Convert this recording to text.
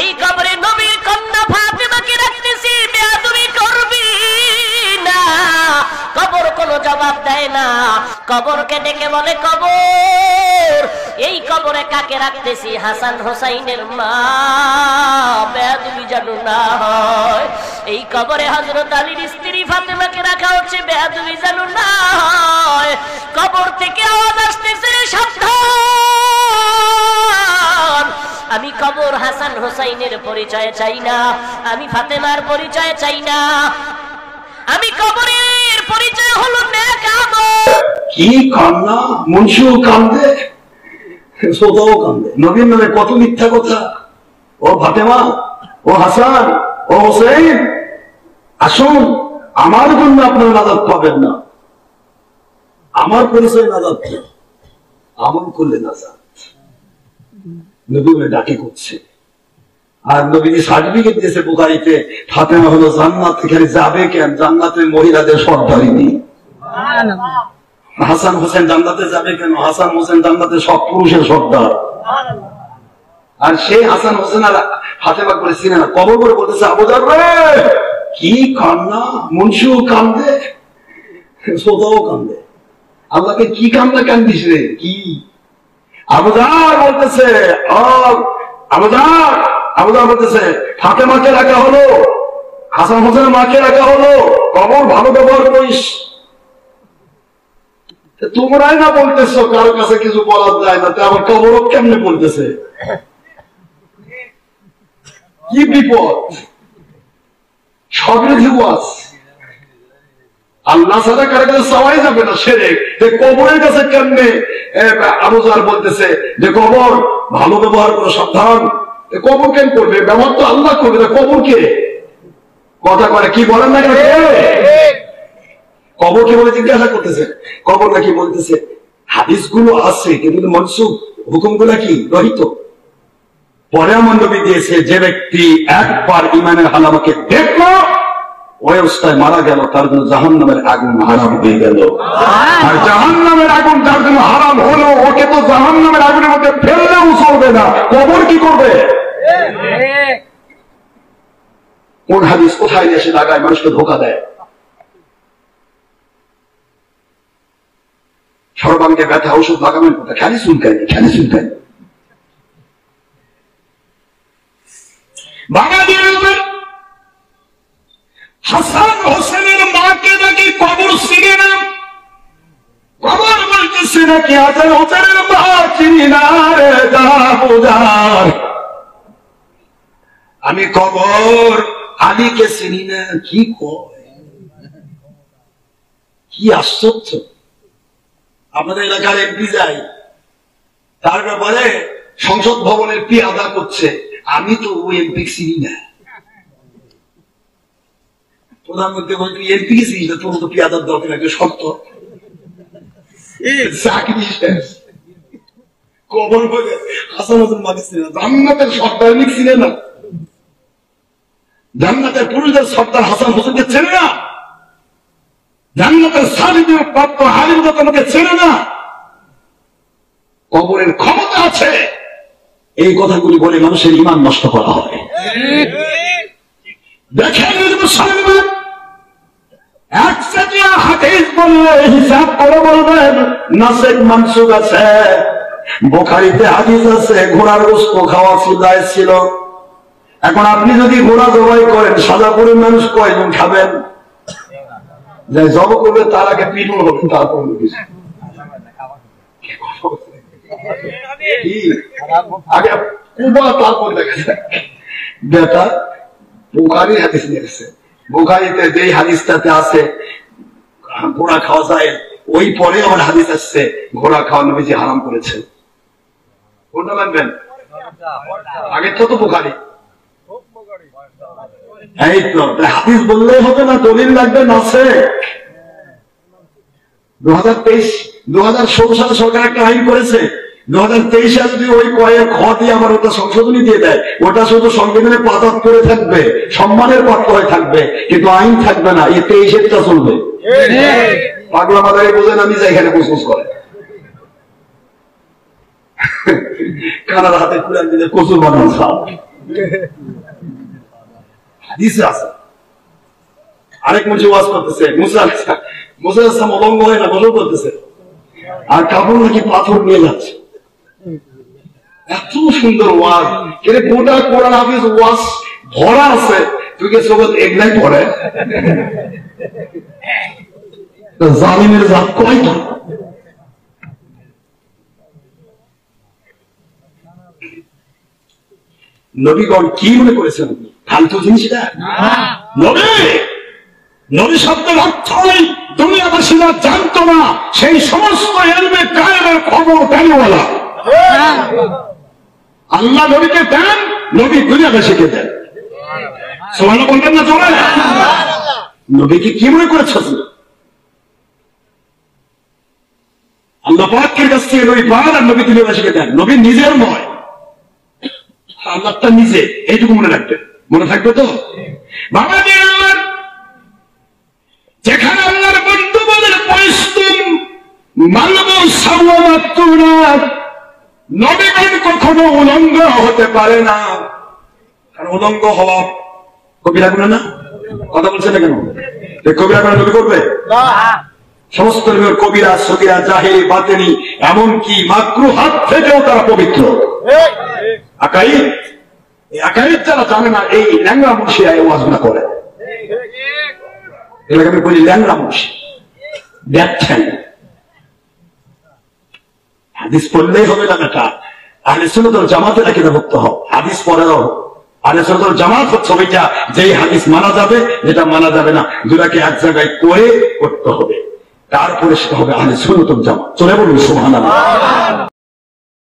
এই কবরে নবীর কন্যা ফাতেমাকে রাখতেছি, বেয়াদবি করবি না। কবর কোনো জবাব দেয় না, কবরকে ডেকে বলে কবর এই কবরে কাকে রাখতেছি? হাসান হোসাইনের মা, বেয়াদবি যেন না হয়। এই কবরে হযরত আলীর স্ত্রী ফাতেমাকে রাখা হচ্ছে, বেয়াদবি যেন না হয়। কবর থেকে আওয়াজ আসতেছে, সাবধান, আমি কবর হাসান হোসাইনের পরিচয় চাই না, আমি ফাতেমার পরিচয় চাই না, আমি কবরের পরিচয় হলো নেক আমল। কি কান্না, মুন্সিও কান্দে, শ্রোতাও কান্দে। নবীর নামে কত মিথ্যা কথা। ও ফাতেমা, ও হাসান, ও হোসেন, আসুন, আমার জন্য আপনার নাজাত পাবেন না, আমার পরিচয় নাজাত, আমল করলে নাজাত। নবী ডাকে করছে, আর নবীজি সার্টিফিকেট দিয়েছে বুখারীতে, ফাতেমা হলো জান্নাত, এখানে যাবে কেন? জান্নাতের মহিলাদের সর্দারিনী। হাসান হোসেন জান্নাতে যাবে কেন? হাসান হোসেন জান্নাতের সব পুরুষের সর্দার। আর সেই হাসান হোসেন আর ফাতেমা করে চিনে না। কবর করে বলতেছে, আবু যার রে, কি কান্না, মুন্সিও কান্দে, শ্রোতাও কান্দে। আল্লাহকে কি কান্না কান্দিস রে? কি আবু যার বলতেছে, আবু যার বলতেছে, ফাতেমাকে রাখা হলো, হাসান হোসেনের মাকে রাখা হলো, কবর ভালো ব্যবহার করিস। তোমরাই না বলতেছো কারো কাছে কিছু বলার যায় না, আবার কবর কেমনে বলতেছে? কি বিপদ! সবিরোধী ওয়াজ। আল্লাহ ছাড়া কারো কাছে চাওয়াই যাবে না, শিরক। কবরের কাছে কেমনে আবু যার বলতেছে যে কবর ভালো ব্যবহার করো, সাবধান। কবর কেন করবে? ব্যবহার তো আল্লাহ করবে, কবর কে? কথা করে কি বলেন না? কবর কি বলে জিজ্ঞাসা করতেছে? কবর নাকি বলতেছে হাদিস গুলো আছে কিন্তু মনসুখ, হুকুম গুলা কি রহিত। পরে আমার নবী দিয়েছে, যে ব্যক্তি একবার ইমানের হালামাকে দেখলো, ওই অবস্থায় মারা গেল, তার জন্য জাহান্নামের আগুন হারাম হয়ে গেল। আর জাহান্নামের আগুন যার জন্য হারাম হলো, ওকে তো জাহান্নামের আগুনের মধ্যে ফেললেও চলবে না, কবর কি করবে? কোন হাদিস কোথায় এসে লাগায়, মানুষকে ধোকা দেয়। সর্বাঙ্গে ব্যথা, ওষুধ লাগাবেন কোথায়? খালি চুলকায়, খালি চুলকায়। হাসান হোসেনের মাকে নাকি কবর চিনি না, কবর বলতেছে নাকি হাসান হোসেনের মা চিনি না রে, বুঝার আমি কবর আলীকে চিনি না। কি কয়, কি আশ্চর্য! আপনাদের এলাকার এমপি যাই, তার ব্যাপারে সংসদ ভবনের পি আদা করছে, আমি তো ওই এমপি চিনি না। প্রধানমন্ত্রী বলছে এমপি কে চিনি না, তোর তো পি আদার দরকার একটা শর্ত, চাকরি শেষ। কবর বলে হাসান হোসেন মাকে চিনে না, জান্নাতের সর্দার চিনে না, জান্নাতের পুরুষদের সর্দার হাসান হোসেনকে চেনে না, জান্নাতের সার্টিফিকেট প্রাপ্ত আলিম তোমাকে চেনে না। কবরের ক্ষমতা আছে, এই কথাগুলি বলে মানুষের ঈমান নষ্ট করা হয়। দেখেন একচেটিয়া হাদিস বললে হিসাব করে বলবেন নাসেক মানসুখ আছে। বুখারীতে হাদিস আছে ঘোড়ার গোশত খাওয়া জায়েজ ছিল। এখন আপনি যদি ঘোড়া জবাই করেন, সাজাপুরের মানুষ কয়জন খাবেন? যে জব করবে তার আগে পিটুল হবে, তারপর আগে তারপর দেখা যায়। বেটা বুখারী হাদিস নিয়ে এসেছে, বুখারীতে যেই হাদিসটাতে আছে ঘোড়া খাওয়া যায়, ওই পরে আমার হাদিস আসছে ঘোড়া খাওয়া নবীজি হারাম করেছে। কোনটা মানবেন? আগের তো বুখারী। এই তো হাদিস বললেই হবে না, দলিল লাগবে। নাসে 2016 সালে সরকার একটা আইন করেছে, 2023 সালে যদি ওই কয়েক খ দিয়ে আবার ওটা সংশোধনী দিয়ে দেয়, ওটা শুধু সংবিধানে পাতাত করে থাকবে, সম্মানের পাত্র হয়ে থাকবে, কিন্তু আইন থাকবে না। এই 23-এরটা চলবে। পাগলা মাদারি বোঝেন, আমি যাই এখানে কুসকুস করে কানার হাতে কুড়ান দিলে কচুর বানান খাও। হাদিসে আছে। আরেক মঞ্চে ওয়াজ করতেছে, মুসা আসলাম অলঙ্গ হয় না, গোসল করতেছে, আর কাপড় নাকি পাথর নিয়ে যাচ্ছে। এত সুন্দর ওয়াজ, কিন্তু গোটা কোরআন হাফিজ ওয়াজ ভরা আছে, তুই কে সবত একলাই পড়ে জালিমের জাত কয়টা? নবীগণ কি মনে করেছেন ফালতু জিনিসটা? নবী, নবী শব্দের অর্থ দুনিয়াবাসীরা জানতো না সেই সমস্ত এলমে কায়েমের খবর দেনওয়ালা। আল্লাহ নবীকে দেন, নবী দুনিয়াবাসীকে দেন। সুবহানাল্লাহ বলবেন না জোরে? নবীকে কি মনে করেছেন? আল্লাহ পাকের কাছ থেকে নবী পান আর নবী দুনিয়াবাসীকে দেন। নবী নিজের নয়, আল্লাহটা নিজে, এইটুকু মনে রাখবেন। মনে থাকবে তো? বাবা আমার, যেখানে আল্লাহর বন্ধু বলেন পরিশ্রম মানব সাওয়ামাতুনা, নবীগণ কখনো উলঙ্গ হতে পারে না। কারণ উলঙ্গ হওয়া কবিরা গুনাহ না? কথা বলছেন না কেন? কবিরা গুনাহ নবী করবে না। সমস্ত কবিরা, সগীরা, জাহেলি, বাতিনি, এমনকি মাকরুহাত থেকেও তারা পবিত্র। আকাইদ, এই আকাইদ যারা জানে না, এই ল্যাংড়া মুন্সি ওয়াজগুলো করে। এলাকা আমি বলি ল্যাংড়া মুন্সি, ব্যাখ্যান। হাদিস পড়লেই হবে না বেটা, আহলে সুন্নাত ওয়াল জামাতের আকীদা ভুক্ত হও। হাদিস পড়ে দাও। আহলে সুন্নাত ওয়াল জামাত হচ্ছে ওইটা, যেই হাদিস মানা যাবে, যেটা মানা যাবে না, দুটাকে এক জায়গায় করে করতে হবে, তারপরে সেটা হবে আহলে সুন্নাত ওয়াল জামাত। চলে বলুন সুবহানাল্লাহ।